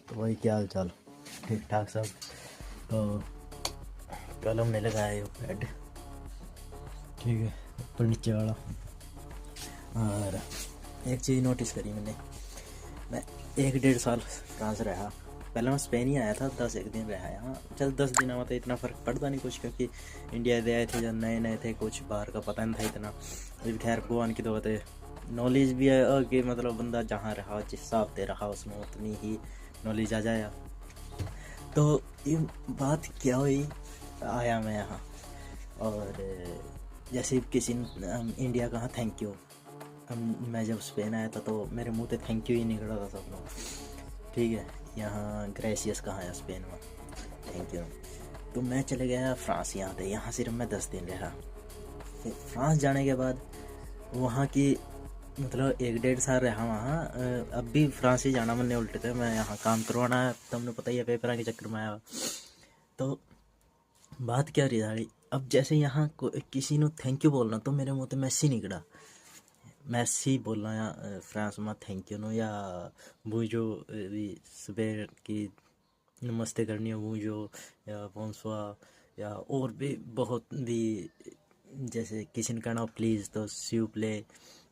तो वही, क्या हाल चाल? ठीक ठाक सब। तो कल हमने लगाया ये बेड, ठीक है, ऊपर नीचे वाला। और एक चीज़ नोटिस करी मैंने, मैं 1-1.5 साल फ्रांस रहा। पहले मैं स्पेन ही आया था, 10 एक दिन रहा यहाँ। चल 10 दिन में तो इतना फ़र्क पड़ता नहीं कुछ, क्योंकि इंडिया से आए थे जब नए नए थे, कुछ बाहर का पता नहीं था इतना। अभी खैर भगवान की दुआ है, नॉलेज भी है कि मतलब बंदा जहाँ रहा जिस हिसाब से रहा उसमें उतनी ही नॉलेज आ जाए। तो ये बात क्या हुई, आया मैं यहाँ और जैसे किसी ने इंडिया कहा थैंक यू, मैं जब स्पेन आया था तो मेरे मुंह पे थैंक यू ही निकला था सब लोग, ठीक है। यहाँ ग्रेसियस कहाँ है स्पेन में, थैंक यू। तो मैं चले गया फ्रांस, यहाँ सिर्फ मैं 10 दिन रहा। फिर फ्रांस जाने के बाद वहाँ की मतलब 1-1.5 साल रहा वहाँ। अब भी फ्रांस ही जाना मैंने उल्टे थे, मैं यहाँ काम करवाना है, तुमने पता ही है, पेपर के चक्कर में आया। तो बात क्या रही सारी, अब जैसे यहाँ किसी ने थैंक यू बोलना तो मेरे मुँह से मैसी निकला, मैसी बोलना या फ्रांस में थैंक यू नो, या वो जो भी सुबह की नमस्ते करनी हो वो जो, या बोनसवा, या और भी बहुत भी, जैसे किसी ने कहना हो प्लीज़ तो स्यू प्ले,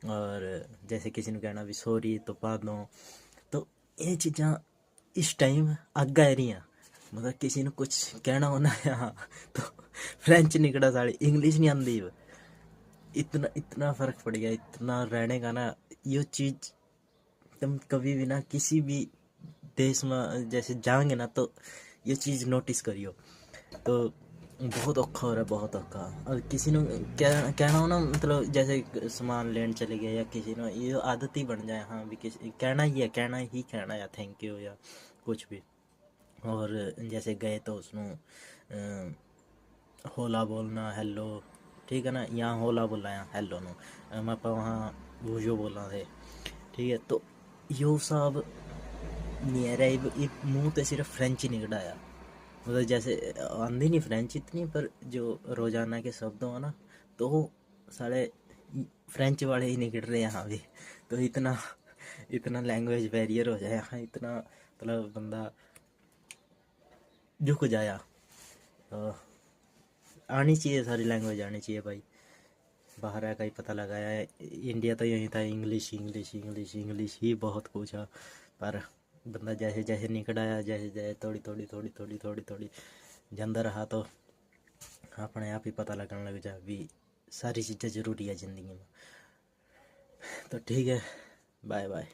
और जैसे किसी ने कहना भी सॉरी तो पादो। तो ये चीज़ां इस टाइम आगे आ रही हैं। मतलब किसी ने कुछ कहना हो ना यहाँ तो फ्रेंच निकला साड़ी, इंग्लिश नहीं आती। इतना इतना फ़र्क पड़ गया, इतना रहने का ना। ये चीज़ तुम कभी भी ना किसी भी देश में जैसे जाएंगे ना तो ये चीज़ नोटिस करियो। तो बहुत औखा हो रहा है, बहुत औखा। और किसी ने कहना हो ना, मतलब जैसे सामान लेने चले गए या किसी ने, ये आदत ही बन जाए, हाँ भी किसी कहना ही है, कहना या थैंक यू या कुछ भी। और जैसे गए तो उसमें होला बोलना, हेलो, ठीक है ना। यहाँ होला बोला, यहाँ हेलो नो। मैं पर वहाँ बूझो बोला थे, ठीक है। तो यो सब नहीं है रहा, ये मुँह तो सिर्फ फ्रेंच ही निकला यार। मतलब जैसे आंधी नहीं फ्रेंच इतनी, पर जो रोजाना के शब्द हो ना, तो सारे फ्रेंच वाले ही निकल रहे हैं यहाँ भी। तो इतना इतना लैंग्वेज बैरियर हो जाए यहाँ, इतना मतलब बंदा झुक जाया। तो आनी चाहिए, सारी लैंग्वेज आनी चाहिए भाई। बाहर का ही पता लगाया है, इंडिया तो यही था, इंग्लिश इंग्लिश इंग्लिश इंग्लिश ही बहुत कुछ है। पर बंदा जैसे जैसे निकल आया, जैसे जैसे थोड़ी थोड़ी थोड़ी थोड़ी थोड़ी थोड़ी जनता रहा, तो अपने आप ही पता लगने लग जा भी सारी चीज़ें ज़रूरी है ज़िंदगी में। तो ठीक है, बाय बाय।